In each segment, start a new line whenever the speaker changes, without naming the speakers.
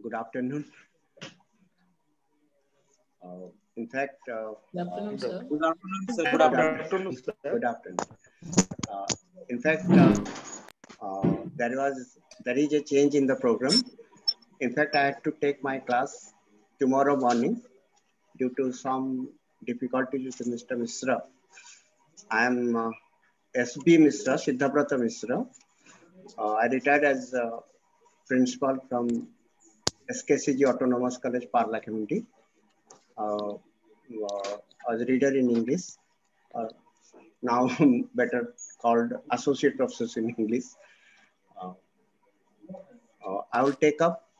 Good afternoon. In fact,
Good afternoon, sir.
Good afternoon, sir.
good afternoon, sir. Good afternoon. In fact, there is a change in the program. In fact, I had to take my class tomorrow morning due to some difficulties with Mr. Misra. I am SB Misra, Siddhabrata Misra. I retired as principal from SKCG Autonomous College, Parla Community. As a reader in English, now better called Associate Professor in English. I will take up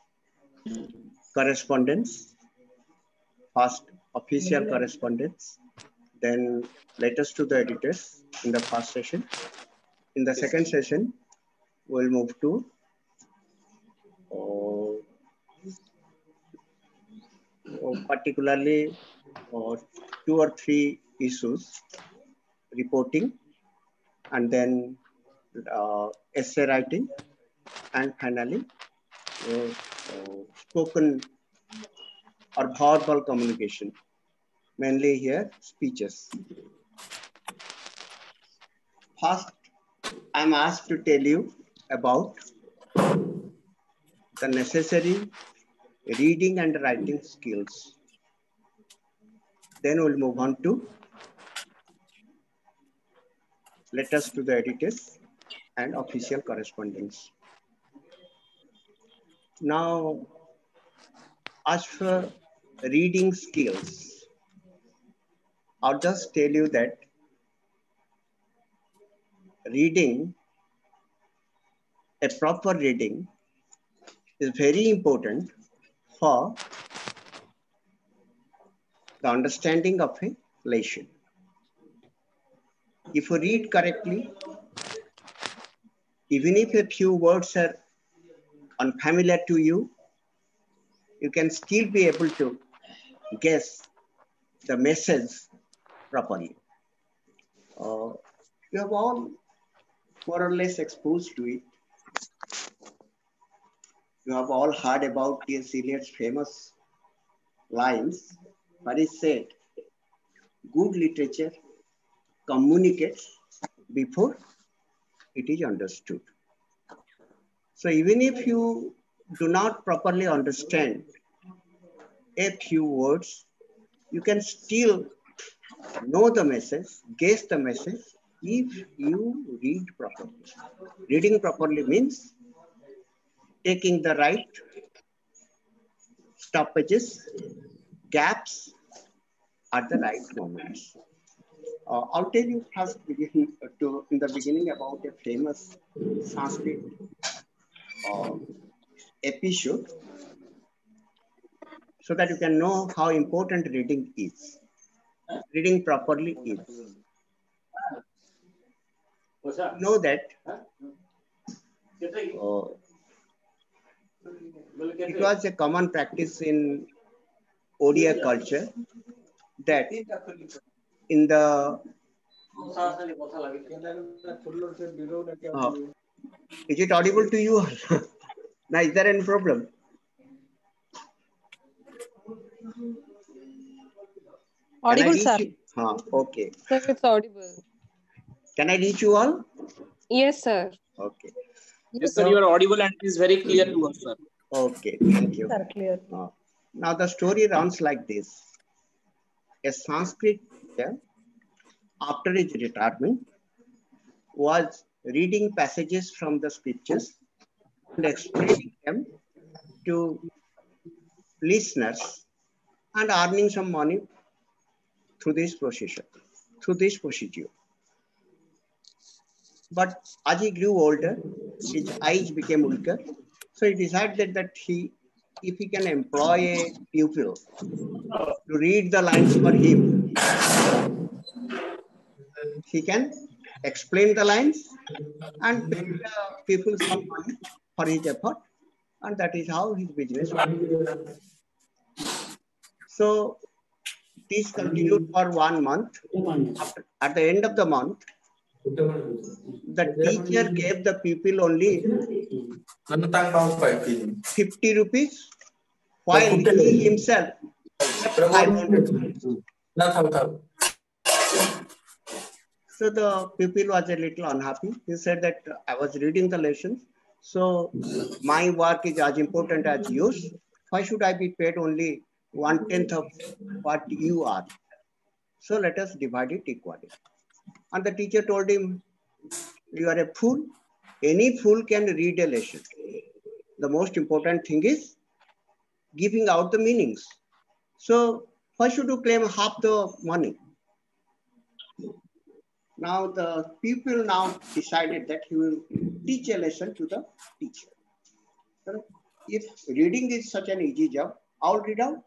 correspondence, first official correspondence, then letters to the editors in the first session. In the second session, we'll move to particularly 2 or 3 issues, reporting, and then essay writing, and finally spoken or verbal communication, mainly here speeches. First, I'm asked to tell you about the necessary reading and writing skills. Then we'll move on to letters to the editors and official correspondence. Now, as for reading skills, I'll just tell you that reading, a proper reading, is very important for the understanding of a lesson. If you read correctly, even if a few words are unfamiliar to you, you can still be able to guess the message properly. You have all more or less exposed to it. You have all heard about T.S. Eliot's famous lines, where he said, good literature communicates before it is understood. So even if you do not properly understand a few words, you can still know the message, guess the message, if you read properly. Reading properly means taking the right stoppages, gaps at the right moments. I'll tell you first in the beginning about a famous Sanskrit episode, so that you can know how important reading is. Reading properly is. Know that it was a common practice in Odia culture that in the is it audible to you? Now, is there any problem?
Audible, sir.
Okay.
Sir, it's audible.
Can I reach you all?
Yes, sir.
Okay.
Yes, sir, you are audible and it is very clear to us, sir.
Okay, thank you.
Sir, clear.
Now the story runs like this. A Sanskrit teacher, after his retirement, was reading passages from the scriptures and explaining them to listeners and earning some money through this procedure. But as he grew older, his eyes became weaker. So he decided that if he can employ a pupil to read the lines for him, he can explain the lines and pay the people some money for his effort. And that is how his business worked. So this continued for 1 month. At the end of the month, the teacher gave the pupil only 50 rupees, while he himself 500 rupees. So the pupil was a little unhappy. He said that I was reading the lessons, so my work is as important as yours. Why should I be paid only 1/10 of what you are? So let us divide it equally. And the teacher told him, you are a fool. Any fool can read a lesson. The most important thing is giving out the meanings. So why should you claim half the money? Now the pupil now decided that he will teach a lesson to the teacher. So if reading is such an easy job, I'll read out.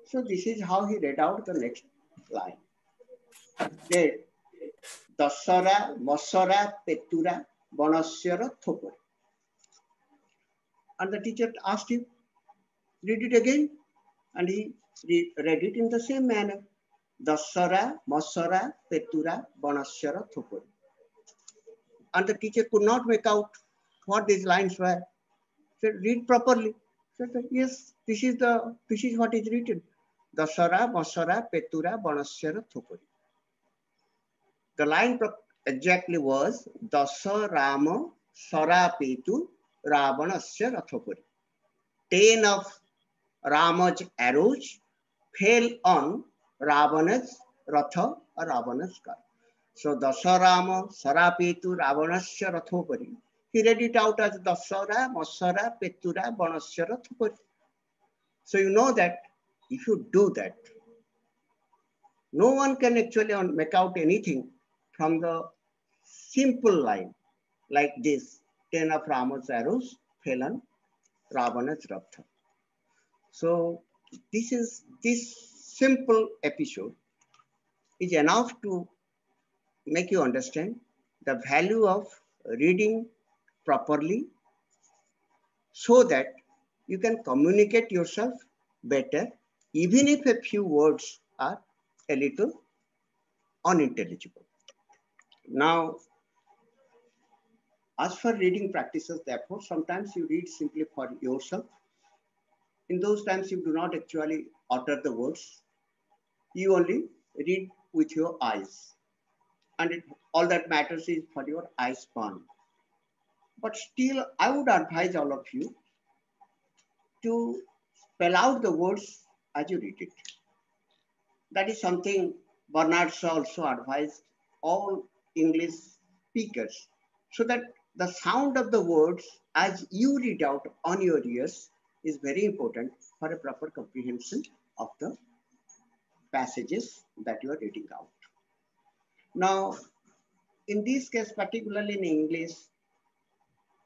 So this is how he read out the next line. Dasara, Masara, Petura, Bonasyara, Thopur. And the teacher asked him, read it again. And he read it in the same manner. Dasara, Masara, Petura, Bonasyara, Thopur. And the teacher could not make out what these lines were. He said, read properly. He said, yes, this is what is written. Dasara, Masara, Petura, Bonasyara, Thopur. The line exactly was Dasa Rama Sarapetu Ravanasya Rathopuri. 10 of Rama's arrows fell on Ravana's Ratha or Ravana's car. So Dasa Rama Sarapetu Ravanasya Rathopuri. He read it out as Dasara Masara Petura Banasya Rathopuri. So you know that if you do that, no one can actually make out anything from the simple line like this. 10 of Rama's arrows fell on Ravana's Ratha. So this simple episode is enough to make you understand the value of reading properly so that you can communicate yourself better, even if a few words are a little unintelligible. Now, as for reading practices, therefore, sometimes you read simply for yourself. In those times, you do not actually utter the words. You only read with your eyes. And all that matters is for your eye span. But still, I would advise all of you to spell out the words as you read it. That is something Bernard Shaw also advised all English speakers, so that the sound of the words as you read out on your ears is very important for a proper comprehension of the passages that you are reading out. Now, in this case, particularly in English,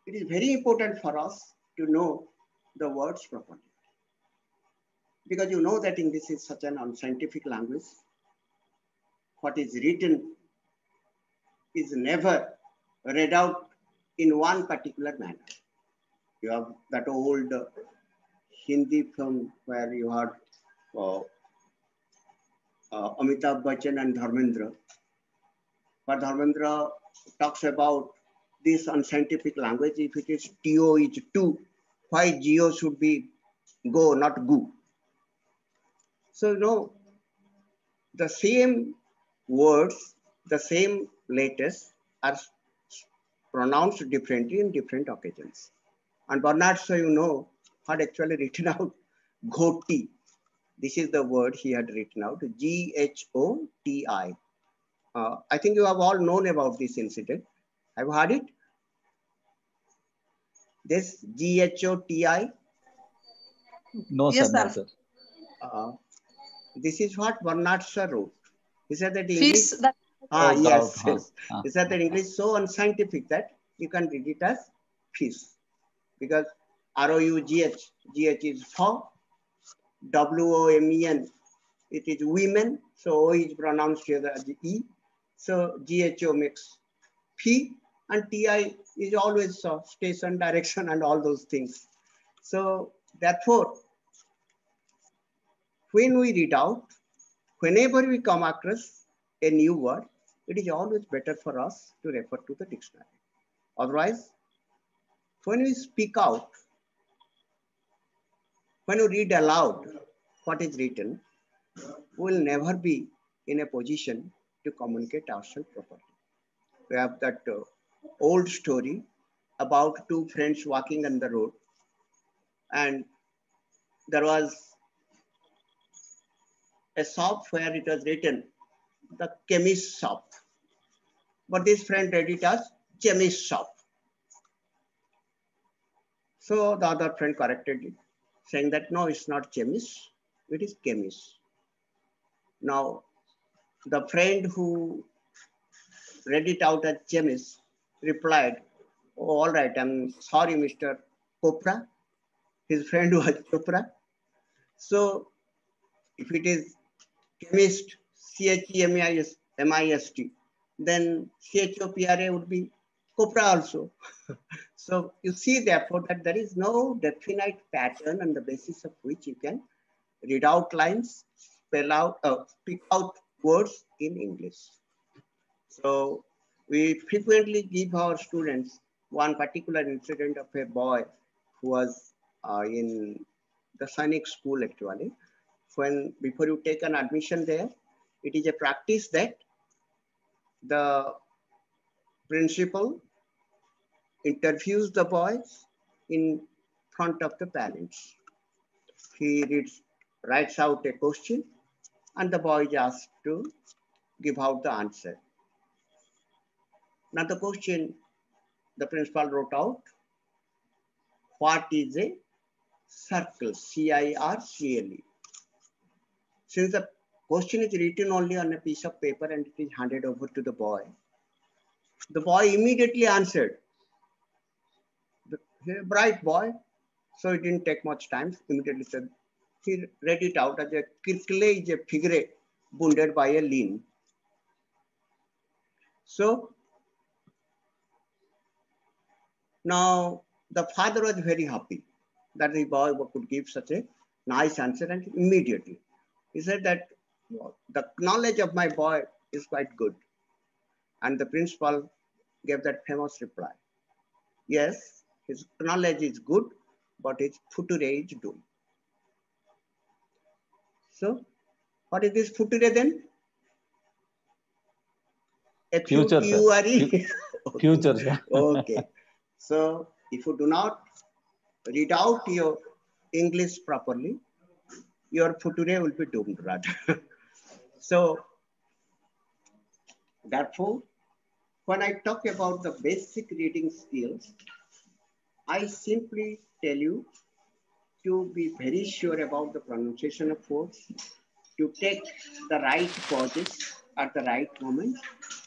it is very important for us to know the words properly. Because you know that English is such an unscientific language. What is written is never read out in one particular manner. You have that old Hindi film where you had Amitabh Bachchan and Dharmendra. But Dharmendra talks about this unscientific language. If it is TO is two, why GO should be go, not goo? So, you know, the same words, the same letters are pronounced differently in different occasions. And Bernard Shaw, you know, had actually written out Ghoti. This is the word he had written out, G-H-O-T-I. I think you have all known about this incident. Have you heard it? This G-H-O-T-I?
No,
Yes,
sir. No,
sir.
sir.
This is what Bernard Shaw wrote. He said that English.
Fish that
Oh,
yes,
God,
yes. He said that English is so unscientific that you can read it as fish. Because R-O-U-G-H, G-H is for, W-O-M-E-N, it is women. So O is pronounced here as E. So G-H-O makes P, and T-I is always station, direction, and all those things. So therefore, when we read out, whenever we come across a new word, it is always better for us to refer to the dictionary. Otherwise, When we speak out, when we read aloud what is written, we will never be in a position to communicate ourselves properly. We have that old story about two friends walking on the road, and there was a shop where it was written the chemist shop, but this friend read it as chemist shop. So the other friend corrected it, saying that no, it's not chemist, it is chemist. Now, the friend who read it out as chemist replied, oh, all right, I'm sorry, Mr. Chopra. His friend was Chopra. So if it is chemist, Chemist, then Chopra would be Chopra also. So you see therefore that there is no definite pattern on the basis of which you can read out lines, speak out words in English. So we frequently give our students one particular incident of a boy who was in the Sainik school actually. When before you take an admission there, it is a practice that the principal interviews the boys in front of the parents. He writes out a question and the boy is asked to give out the answer. Now the question the principal wrote out, what is a circle? C-I-R-C-L-E. Since the question is written only on a piece of paper and it is handed over to the boy immediately answered. He's a bright boy, so it didn't take much time. Immediately said, he read it out as a kirkle is a figure wounded by a lean. So now the father was very happy that the boy could give such a nice answer, and immediately he said that the knowledge of my boy is quite good. And the principal gave that famous reply. Yes, his knowledge is good, but his future is doomed. So, what is this future then?
Future,
F-U-T-U-R-E?
Okay. Future, sir.
Okay. So, if you do not read out your English properly, your future will be doomed, rather. So, therefore, when I talk about the basic reading skills, I simply tell you to be very sure about the pronunciation of words, to take the right pauses at the right moment,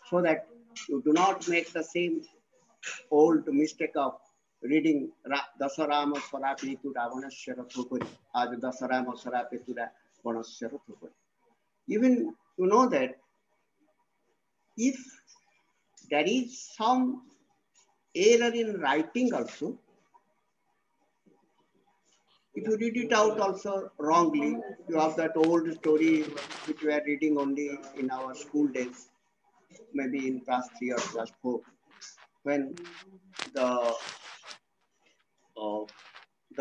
so that you do not make the same old mistake of reading Dasarama Sarapetu Ravanasya Rathopuri as Dasarama Sarapetu Ravanasya Rathopuri. Even you know that if there is some error in writing also, if you read it out also wrongly, you have that old story which we are reading only in our school days, maybe in class 3 or class 4, when the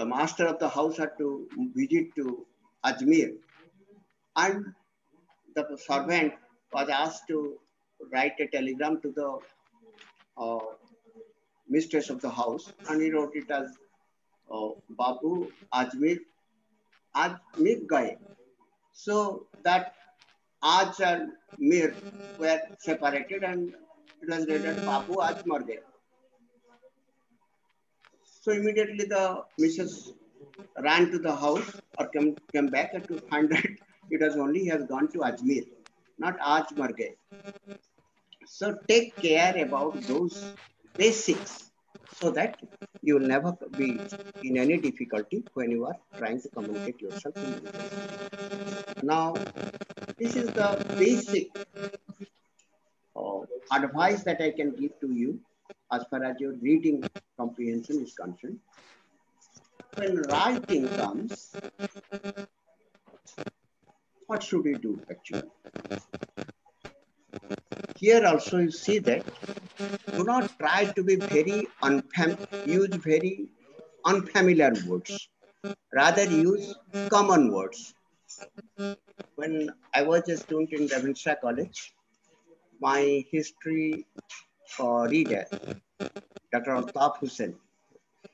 master of the house had to visit to Ajmer, and the servant was asked to write a telegram to the mistress of the house, and he wrote it as Babu Ajmer Gaye. So that Aj and Mir were separated, and it was read as Babu Aj Mar Gaye. So immediately the Mrs. ran to the house or came back and to find that it was only he has gone to Ajmer, not Aj Mar Gaye. So take care about those basics so that you will never be in any difficulty when you are trying to communicate yourself in English. Now, this is the basic advice that I can give to you as far as your reading comprehension is concerned. When writing comes, what should we do actually? here also you see that do not try to be use very unfamiliar words. Rather use common words. When I was a student in Ravenshaw College, my history reader, Dr. Altaf Hussain,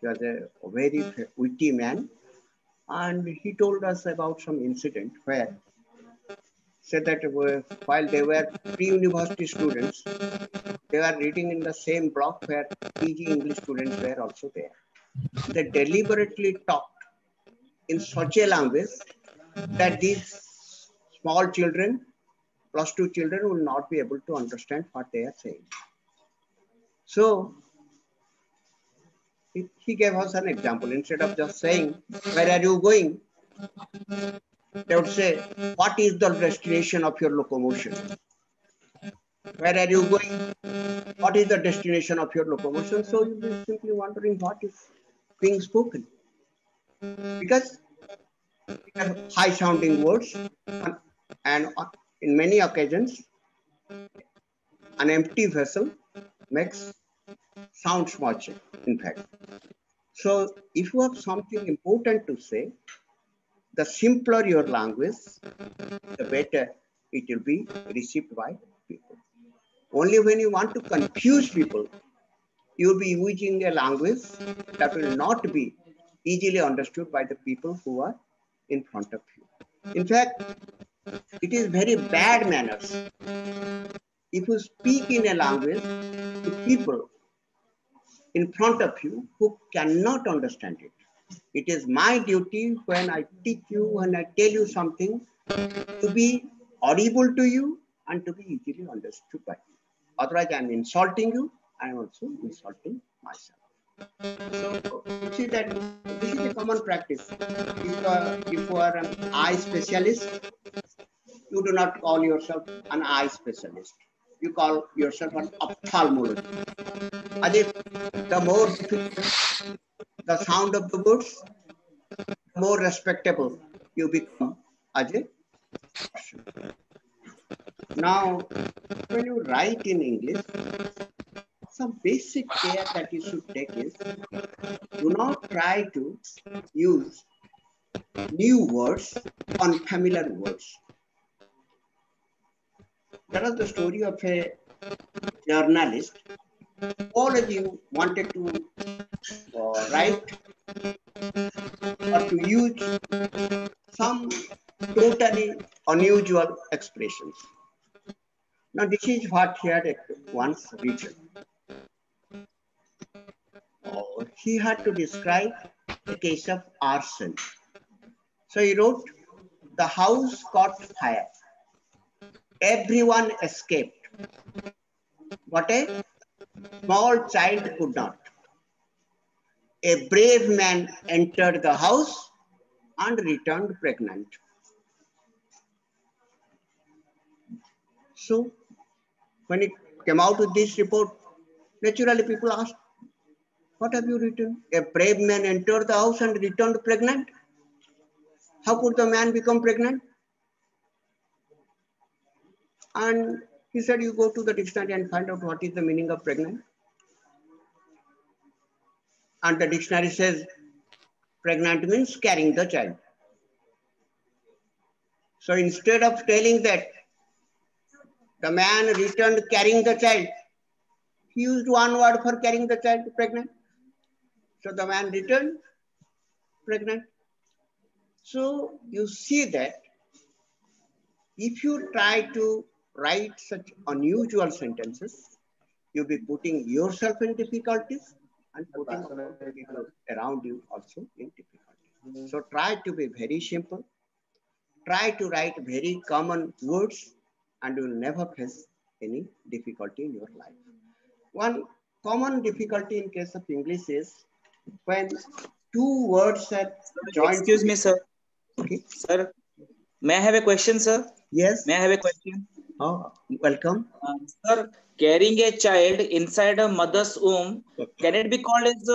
he was a very witty man, and he told us about some incident where said that while they were pre-university students, they were reading in the same block where PG English students were also there. They deliberately talked in such a language that these small children, +2 children, will not be able to understand what they are saying. So he gave us an example. Instead of just saying, "Where are you going?" they would say, "What is the destination of your locomotion?" "Where are you going? What is the destination of your locomotion?" So you'll be simply wondering what is being spoken. Because high sounding words, and in many occasions, an empty vessel makes sounds much, in fact. So if you have something important to say, the simpler your language, the better it will be received by people. Only when you want to confuse people, you will be using a language that will not be easily understood by the people who are in front of you. In fact, it is very bad manners if you speak in a language to people in front of you who cannot understand it. It is my duty when I teach you, when I tell you something, to be audible to you and to be easily understood by you. Otherwise, I am insulting you, I am also insulting myself. So you see that this is a common practice. If you are an eye specialist, you do not call yourself an eye specialist. You call yourself an ophthalmologist. As if the more difficult the sound of the words, the more respectable you become as a person. Now, when you write in English, some basic care that you should take is do not try to use new words, unfamiliar words. That was the story of a journalist. All of you wanted to write or to use some totally unusual expressions. Now, this is what he had once written. He had to describe a case of arson. So he wrote, "The house caught fire. Everyone escaped, but a small child could not. A brave man entered the house and returned pregnant." So when it came out with this report, naturally people asked, "What have you written? A brave man entered the house and returned pregnant? How could the man become pregnant?" And he said, "You go to the dictionary and find out what is the meaning of pregnant." And the dictionary says, pregnant means carrying the child. So instead of telling that the man returned carrying the child, he used one word for carrying the child, pregnant. So the man returned pregnant. So you see that if you try to write such unusual sentences, you'll be putting yourself in difficulties and putting people around you also in difficulties. So try to be very simple. Try to write very common words and you will never face any difficulty in your life. One common difficulty in case of English is when two words are joined.
Excuse me, sir.
Okay.
Sir, may I have a question, sir?
Yes.
May I have a question?
Oh, welcome.
Sir, carrying a child inside a mother's womb, can it be called as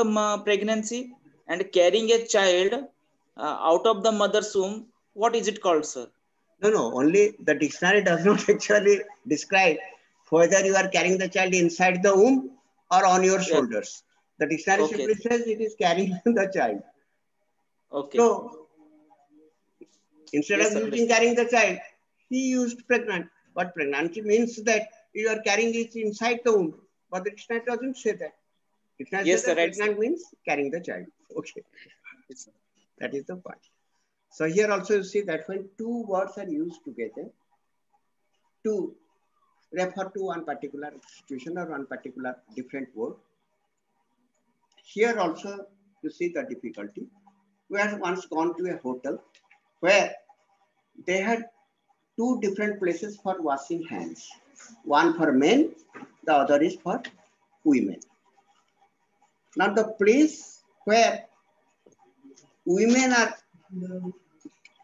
pregnancy? And carrying a child out of the mother's womb, what is it called, sir?
No, only the dictionary does not actually describe whether you are carrying the child inside the womb or on your
Yeah.
shoulders. The dictionary
Okay.
simply says it is carrying the child.
Okay.
So instead
Yes,
of
sir,
using
understood.
carrying the child, he used pregnant. But pregnancy means that you are carrying it inside the womb. But the dictionary doesn't say that. Dictionary
Yes,
says
sir,
that
right, sir.
pregnant means carrying the child. Okay,
Yes, sir.
that is the point. So here also you see that when two words are used together to refer to one particular situation or one particular different word, here also you see the difficulty. We had once gone to a hotel where they had two different places for washing hands. One for men, the other is for women. Now the place where women are,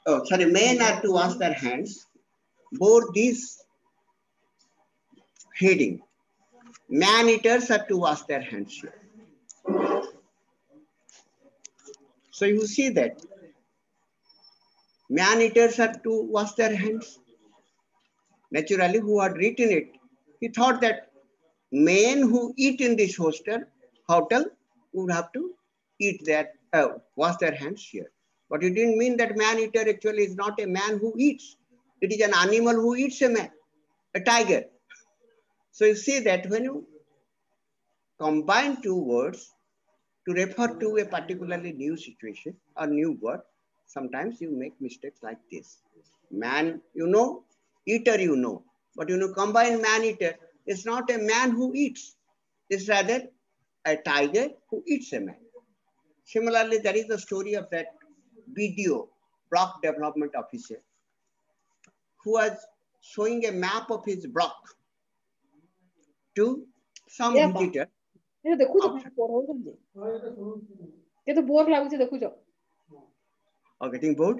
men are to wash their hands, both these heading. Man eaters are to wash their hands here. So you see that man eaters are to wash their hands. Naturally, who had written it, he thought that men who eat in this hotel would have to wash their hands here. But it didn't mean that man eater actually is not a man who eats. It is an animal who eats a man, a tiger. So you see that when you combine two words to refer to a particularly new situation or new word, sometimes you make mistakes like this. Man, you know, eater, you know. But you know, combine man eater, it's not a man who eats. It's rather a tiger who eats a man. Similarly, there is the story of that BDO, block development officer, who was showing a map of his block to some
Yeah,
visitor.
ये देखो तो पढ़ाऊंगी ये तो bore लाଗୁଛି ଦେଖୁଛ
Are getting bored?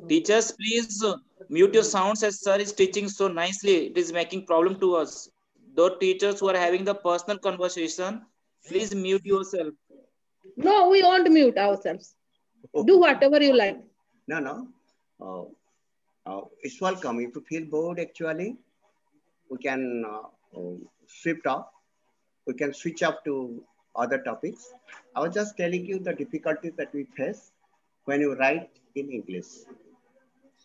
Teachers, please mute your sounds as sir is teaching so nicely. It is making problem to us. Those teachers who are having the personal conversation, please mute yourself.
No, we won't mute ourselves. Do whatever you like.
No. It's welcome. If you feel bored, actually, we can shift off. We can switch up to other topics. I was just telling you the difficulties that we face when you write in English.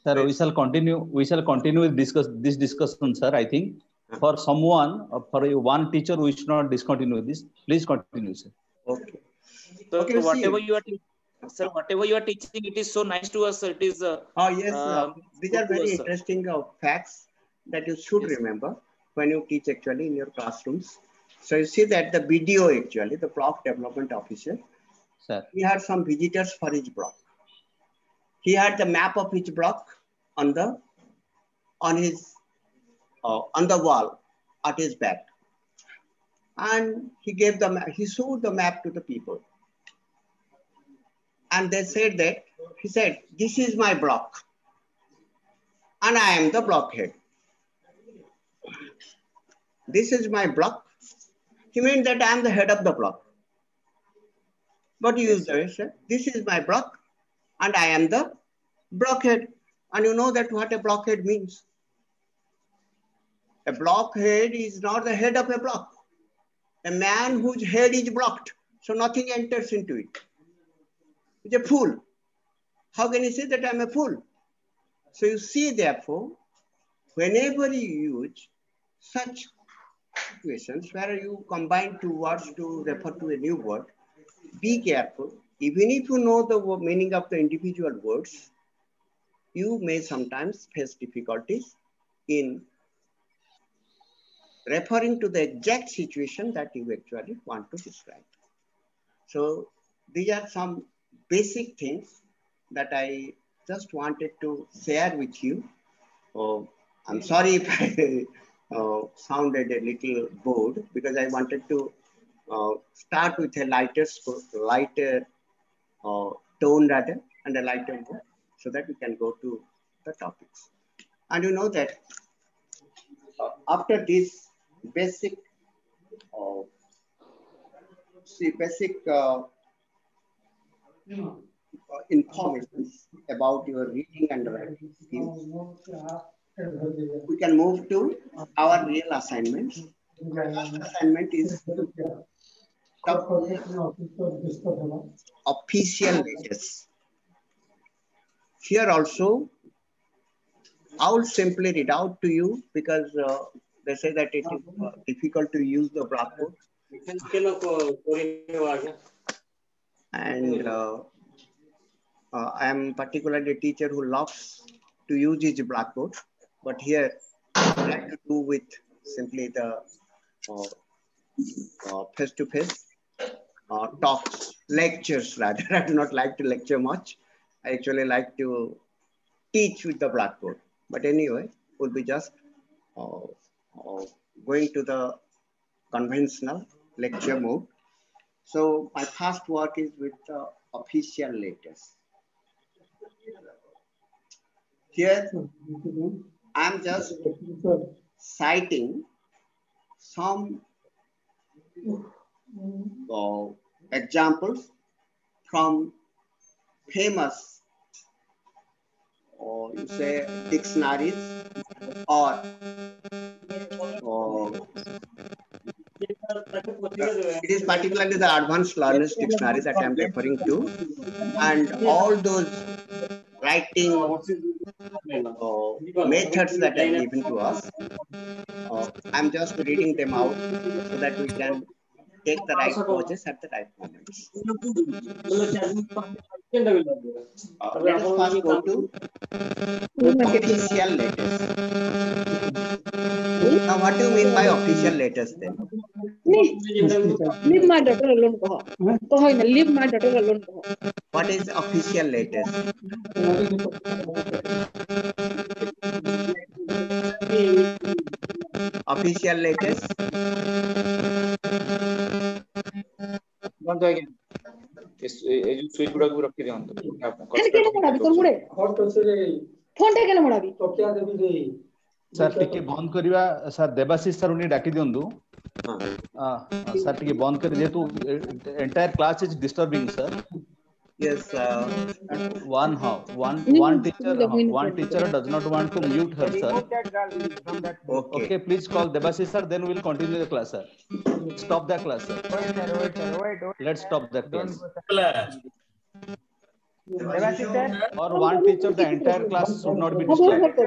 Sir, we shall continue. We shall continue with this discussion, sir. I think for someone, for one teacher, we should not discontinue this. Please continue, sir.
Okay.
So
Okay,
whatever you are teaching, sir, whatever you are teaching, it is so nice to us. It is.
These are very interesting facts that you should remember when you teach actually in your classrooms. So you see that the BDO actually, the block development officer,
sir,
he had some visitors for his block. He had the map of his block on the wall at his back, and he showed the map to the people, and they said that he said, "This is my block, and I am the blockhead. This is my block." He meant that I am the head of the block. But you said, "This is my block, and I am the blockhead." And you know that what a blockhead means. A blockhead is not the head of a block. A man whose head is blocked, so nothing enters into it. He's a fool. How can you say that I'm a fool? So you see, therefore, whenever you use such situations where you combine two words to refer to a new word, be careful. Even if you know the meaning of the individual words, you may sometimes face difficulties in referring to the exact situation that you actually want to describe. So these are some basic things that I just wanted to share with you. I'm sorry if I sounded a little bored, because I wanted to start with a lighter tone rather, and a lighter mood, so that we can go to the topics. And you know that after this basic information about your reading and writing skills, we can move to our real assignments. First assignment is official letters. Here also, I will simply read out to you because they say that it is difficult to use the blackboard. And I am particularly a teacher who loves to use his blackboard, but here I like to do with simply the face-to-face talks, lectures rather. I do not like to lecture much. I actually like to teach with the blackboard. But anyway, we'll be just going to the conventional lecture mode. So my first work is with the official letters. Here, I'm just citing some examples from famous, or you say, dictionaries, or it is particularly the advanced learners dictionary that I am referring to, and all those writing methods that are given to us. I'm just reading them out so that we can take the right poses at the right moments. Let us first go to official letters. Now, what do you mean by official letters then?
Leave my daughter alone. Leave my daughter alone.
What is official letters? Official letters?
Sir टिके बंद करिवा sir Debashish sir उनी डाकी दियंदु sir टिके बंद कर जेतु entire class is disturbing sir
Yes,
one teacher does not want to mute her, sir. Okay, please call Debashish sir, then we will continue the class, sir. Stop the class, sir. Wait. Let's stop the class. Or one teacher, the entire class should not be disturbed.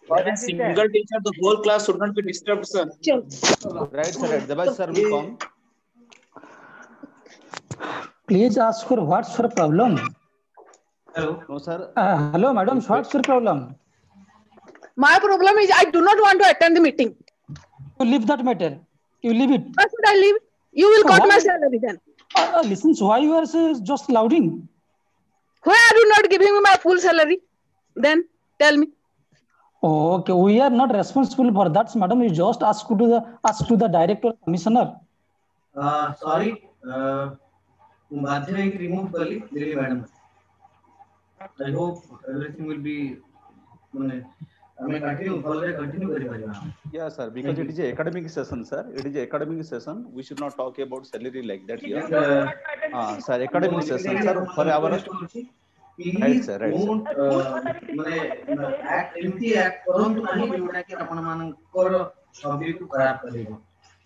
Or a single teacher, the whole class should not be disturbed, sir.
Right, sir. Right. Debashish sir will come.
Please ask for what's your problem.
Hello. No, sir.
Hello, madam. What's your problem?
My problem is I do not want to attend the meeting.
You leave that matter. You leave it.
Why should I leave? You will cut my salary then.
Listen, so why you are just louding?
Why are you not giving me my full salary? Then tell me.
Okay, we are not responsible for that, madam. You just ask to the director, commissioner.
Sorry. Remove Lily madam. I hope everything will be continue.
Yeah, sir, because it is an academic session, sir. It is an academic session. We should not talk about salary like that here. Sir, academic session, sir, for our right, sir, right, sir.
Act करूँ नहीं जोड़ा कि अपन मान कर सभी को खराब करेगा.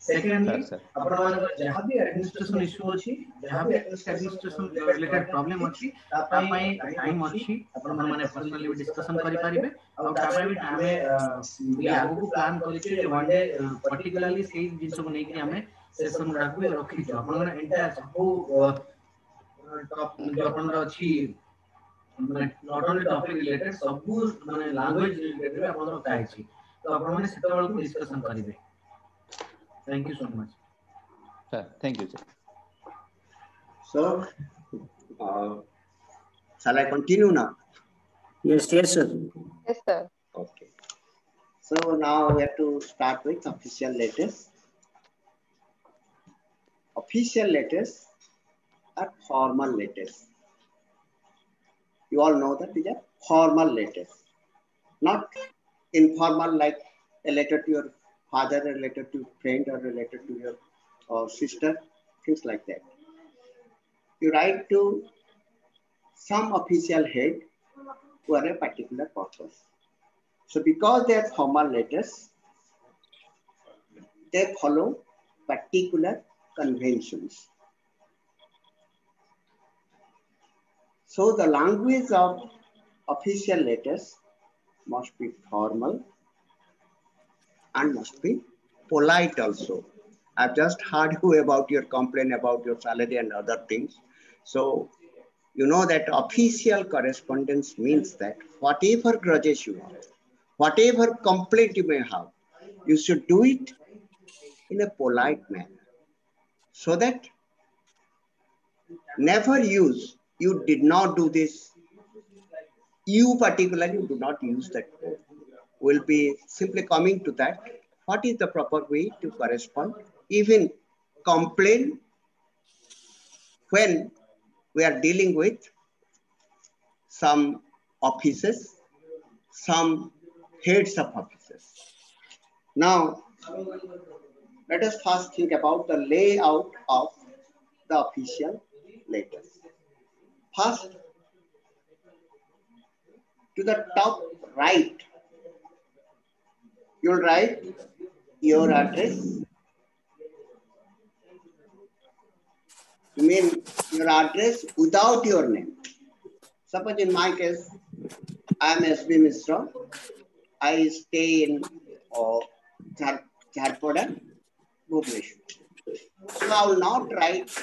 Secondly, अपन मान का जहाँ भी administration issue अच्छी, जहाँ भी administration related problem अच्छी, तापाई time अच्छी, अपन मान personally discussion करी पारिबे, और तापाई भी हमें आगु को plan करी कि one day particularly सही जिनिस को नहीं कि हमें session रखो या रखी जाओ. अपन मान entire सबको top जो अपन का अच्छी not only topic related, सब माने language related भी अपन का अच्छी. तो अपन मान सेटा वाला को discussion करिबे. Thank you so much.
Sir, thank you, sir.
So, shall I continue now?
Yes, sir.
Yes, sir.
Okay. So now we have to start with official letters. Official letters are formal letters. You all know that these are formal letters, not informal like a letter to your father, a letter to your friend, or a letter to your sister, things like that. You write to some official head for a particular purpose. So because they are formal letters, they follow particular conventions. So the language of official letters must be formal and must be polite also. I've just heard you about your complaint about your salary and other things. So you know that official correspondence means that whatever grudges you have, whatever complaint you may have, you should do it in a polite manner. So that never use, you did not do this, you particularly do not use that word. We'll be simply coming to that. What is the proper way to correspond? Even complain when we are dealing with some offices, some heads of offices. Now, let us first think about the layout of the official letters. First, to the top right, you'll write your address. You mean your address without your name. Suppose in my case, I am SB Mishra. I stay in Jharpada, Bhubaneswar. So I will not write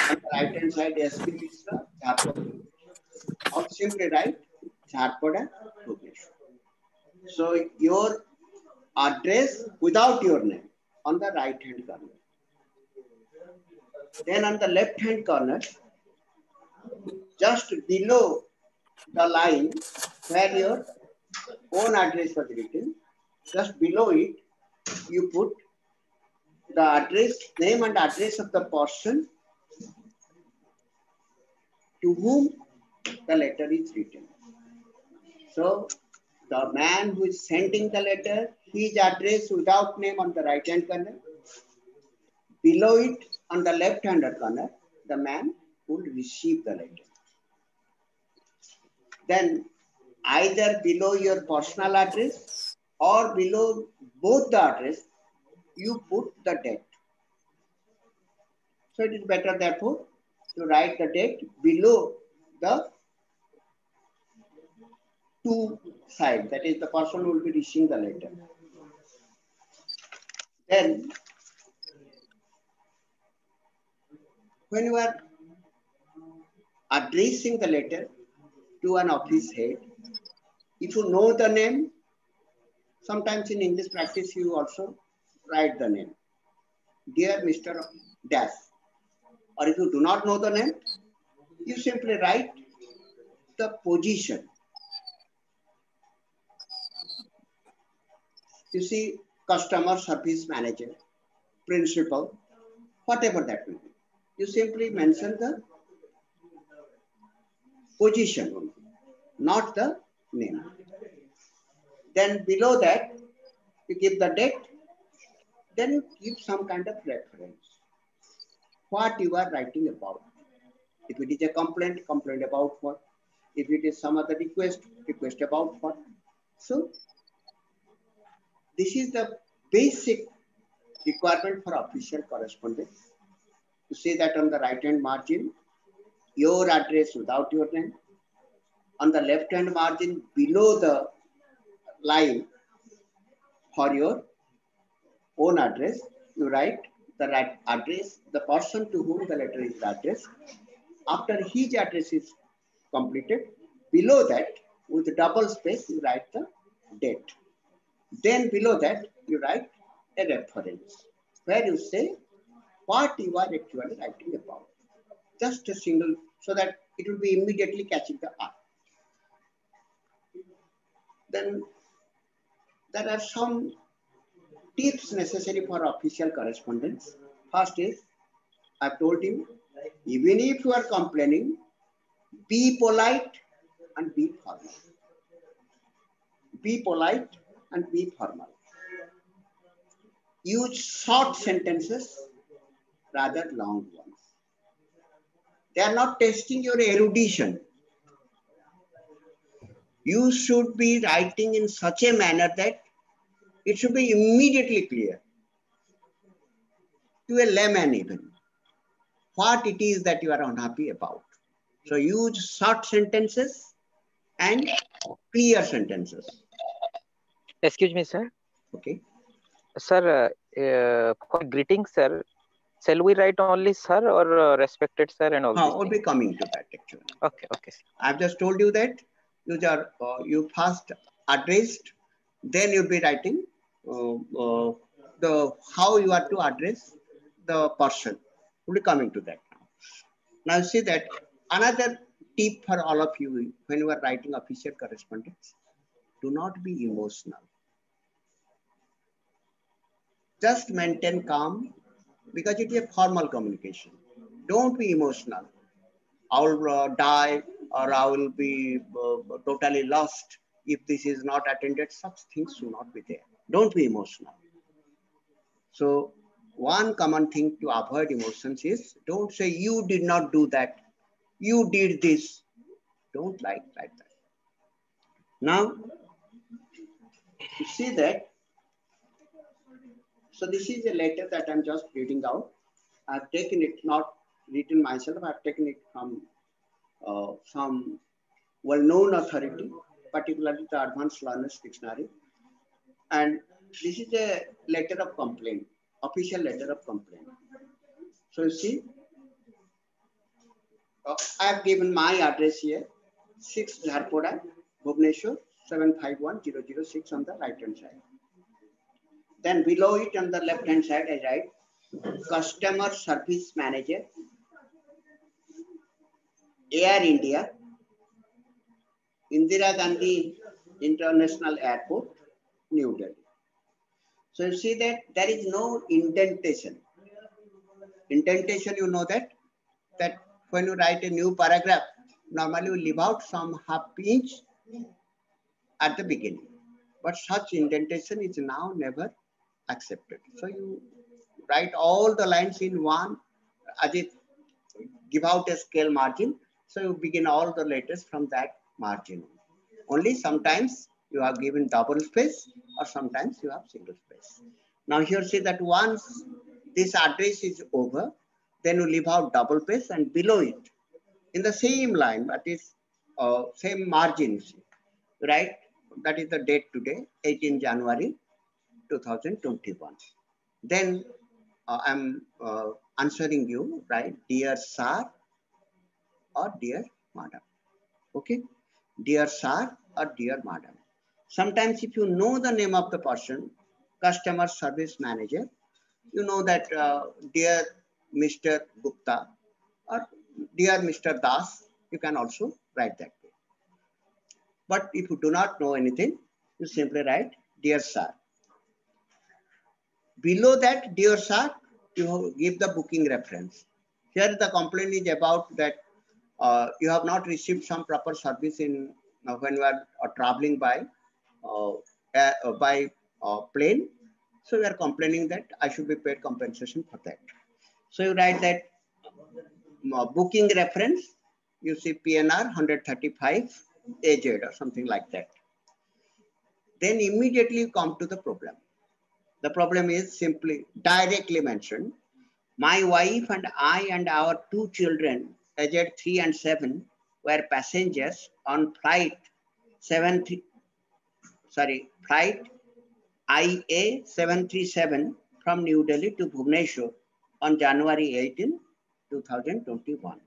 on the right hand side SB Mishra, Jharpada. I will simply write Jharpada, Bhubaneswar. So your address without your name on the right hand corner. Then on the left hand corner, just below the line where your own address was written, just below it, you put the address, name and address of the person to whom the letter is written. So the man who is sending the letter, his address without name on the right hand corner. Below it, on the left hand corner, the man would receive the letter. Then either below your personal address or below both the address, you put the date. So it is better therefore to write the date below the two sides. That is, the person who will be receiving the letter. Then when you are addressing the letter to an office head, if you know the name, sometimes in English practice you also write the name. Dear Mr. Dash. Or if you do not know the name, you simply write the position. You see, customer service manager, principal, whatever that will be. You simply mention the position only, not the name. Then below that, you give the date, then you give some kind of reference. What you are writing about. If it is a complaint, complaint about what? If it is some other request, request about what? So, this is the basic requirement for official correspondence. You see that on the right hand margin, your address without your name. On the left hand margin, below the line for your own address, you write the right address, the person to whom the letter is addressed. After his address is completed, below that, with double space, you write the date. Then below that, you write a reference, where you say what you are actually writing about. Just a single, so that it will be immediately catching the eye. Then there are some tips necessary for official correspondence. First is, I've told you, even if you are complaining, be polite and be formal. Be polite and be formal. Use short sentences rather long ones. They are not testing your erudition. You should be writing in such a manner that it should be immediately clear to a layman even what it is that you are unhappy about. So use short sentences and clear sentences.
Excuse me, sir.
Okay.
Sir, for greeting, sir, shall we write only sir or respected sir and all
I'll
these
be coming to that actually.
Okay, okay.
I've just told you that you first addressed, then you'll be writing the how you are to address the person. We'll be coming to that now. Now see that another tip for all of you when you are writing official correspondence, do not be emotional. Just maintain calm because it is a formal communication. Don't be emotional. I will die or I will be totally lost if this is not attended. Such things should not be there. Don't be emotional. So one common thing to avoid emotions is don't say you did not do that. You did this. Don't like that. Now, you see that. So this is a letter that I'm just reading out. I've taken it, not written myself. I've taken it from some well-known authority, particularly the Advanced Learners Dictionary. And this is a letter of complaint, official letter of complaint. So you see, I have given my address here, 6 Jharpoda, Bhubaneswar, 751006 on the right-hand side. Then below it on the left-hand side, I write Customer Service Manager, Air India, Indira Gandhi International Airport, New Delhi. So you see that there is no indentation. Indentation, you know that when you write a new paragraph, normally you leave out some half inch at the beginning. But such indentation is now never accepted. So you write all the lines in one, as if give out a scale margin. So you begin all the letters from that margin. Only sometimes you are given double space or sometimes you have single space. Now here see that once this address is over, then you leave out double space and below it in the same line, that is same margins, right? That is the date today, 18 January 2021. Then I'm answering you, right? Dear sir or dear madam. Okay? Dear sir or dear madam. Sometimes if you know the name of the person, customer service manager, you know that dear Mr. Gupta or dear Mr. Das, you can also write that way. But if you do not know anything, you simply write dear sir. Below that, dear sir, you give the booking reference. Here the complaint is about that you have not received some proper service in when you are traveling by plane. So you are complaining that I should be paid compensation for that. So you write that booking reference, you see PNR 135 AZ or something like that. Then immediately you come to the problem. The problem is simply directly mentioned. My wife and I and our 2 children, aged 3 and 7, were passengers on flight IA 737 from New Delhi to Bhubaneswar on January 18, 2021.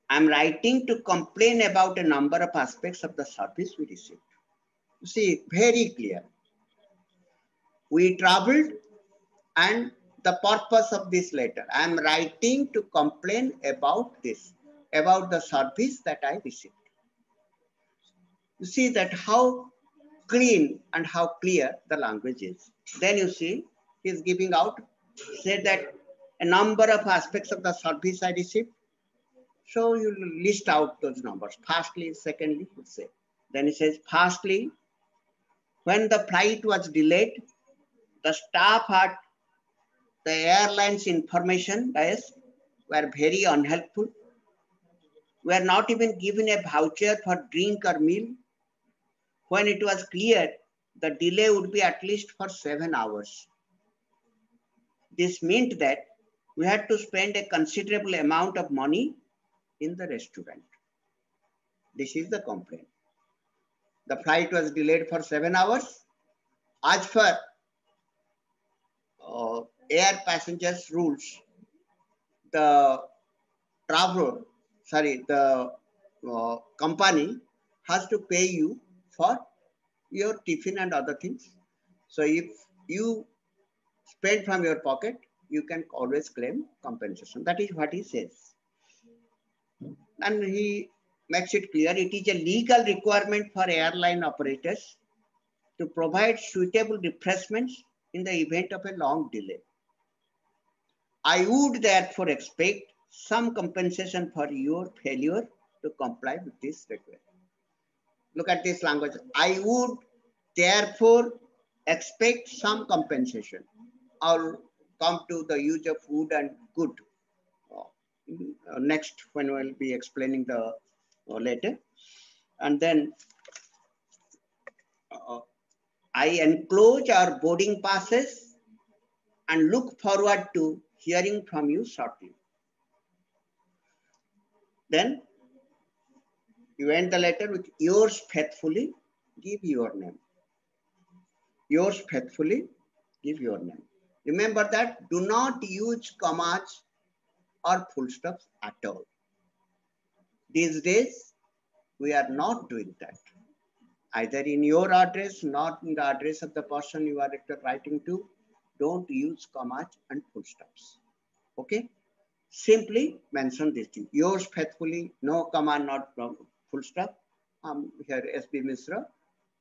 I'm writing to complain about a number of aspects of the service we received. You see, very clear. We traveled and the purpose of this letter, I am writing to complain about this, about the service that I received. You see that how clean and how clear the language is. Then you see, he is giving out, say that a number of aspects of the service I received. So you list out those numbers. Firstly, secondly, you say. Then he says, firstly, when the flight was delayed, the staff at the airline's information desk were very unhelpful. We are not even given a voucher for drink or meal, when it was clear the delay would be at least for 7 hours. This meant that we had to spend a considerable amount of money in the restaurant. This is the complaint. The flight was delayed for 7 hours. As per air passengers rules, the company has to pay you for your tiffin and other things. So if you spend from your pocket, you can always claim compensation. That is what he says. And he makes it clear it is a legal requirement for airline operators to provide suitable refreshments in the event of a long delay. I would therefore expect some compensation for your failure to comply with this request. Look at this language. I would therefore expect some compensation. I'll come to the use of would and could next when we'll be explaining the later. And then I enclose our boarding passes and look forward to hearing from you shortly. Then you end the letter with yours faithfully, give your name. Yours faithfully, give your name. Remember that do not use commas or full stops at all. These days, we are not doing that. Either in your address, not in the address of the person you are writing to. Don't use commas and full stops. Okay? Simply mention this thing. Yours faithfully, no comma, not full stop. Here, SB Misra.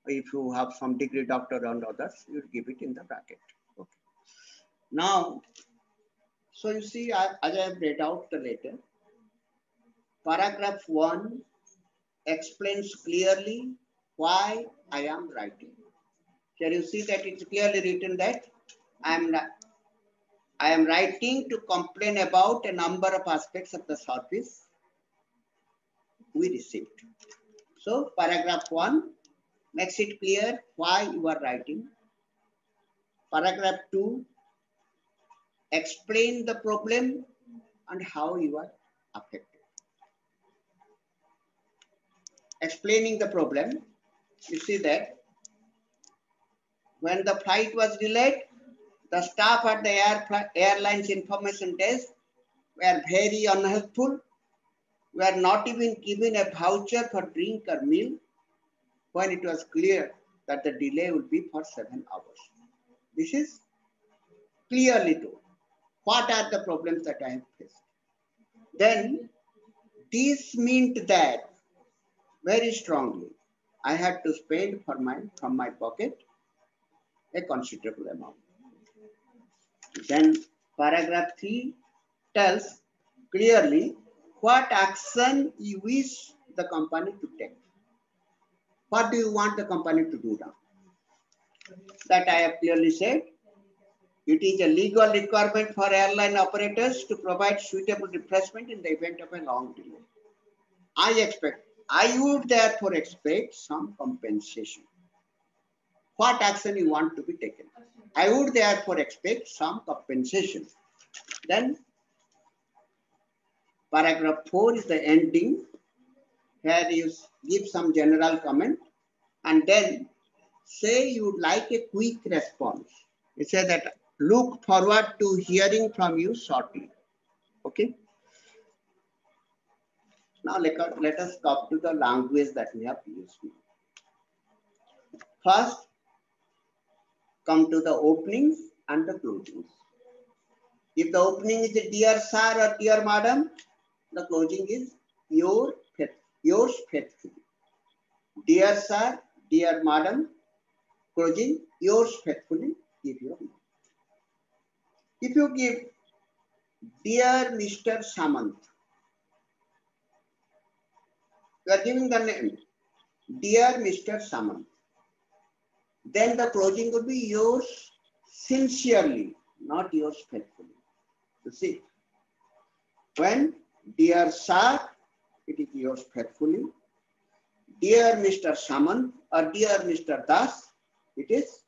If you have some degree doctor and others, you give it in the bracket. Okay. Now, so you see, as I have read out the letter, paragraph 1 explains clearly why I am writing. Here you see that it's clearly written that I am writing to complain about a number of aspects of the service we received. So paragraph 1 makes it clear why you are writing. Paragraph 2 explain the problem and how you are affected. Explaining the problem, you see that when the flight was delayed, the staff at the airline's information desk were very unhelpful. We are not even given a voucher for drink or meal when it was clear that the delay would be for 7 hours. This is clearly told. What are the problems that I have faced? Then this meant that very strongly I had to spend from my pocket a considerable amount. Then paragraph 3 tells clearly what action you wish the company to take. What do you want the company to do now? That I have clearly said. It is a legal requirement for airline operators to provide suitable refreshment in the event of a long delay. I would therefore expect some compensation. What action you want to be taken? I would therefore expect some compensation. Then paragraph 4 is the ending. Here you give some general comment and then say you would like a quick response. You say that look forward to hearing from you shortly. Okay. Now let us come to the language that we have used. First, come to the openings and the closings. If the opening is a dear sir or dear madam, the closing is yours faithfully. Dear sir, dear madam, closing yours faithfully, give your name. If you give dear Mr. Samant, you are giving the name, dear Mr. Samant. Then the closing would be yours sincerely, not yours faithfully. You see, when dear sir, it is yours faithfully. Dear Mr. Samant or dear Mr. Das, it is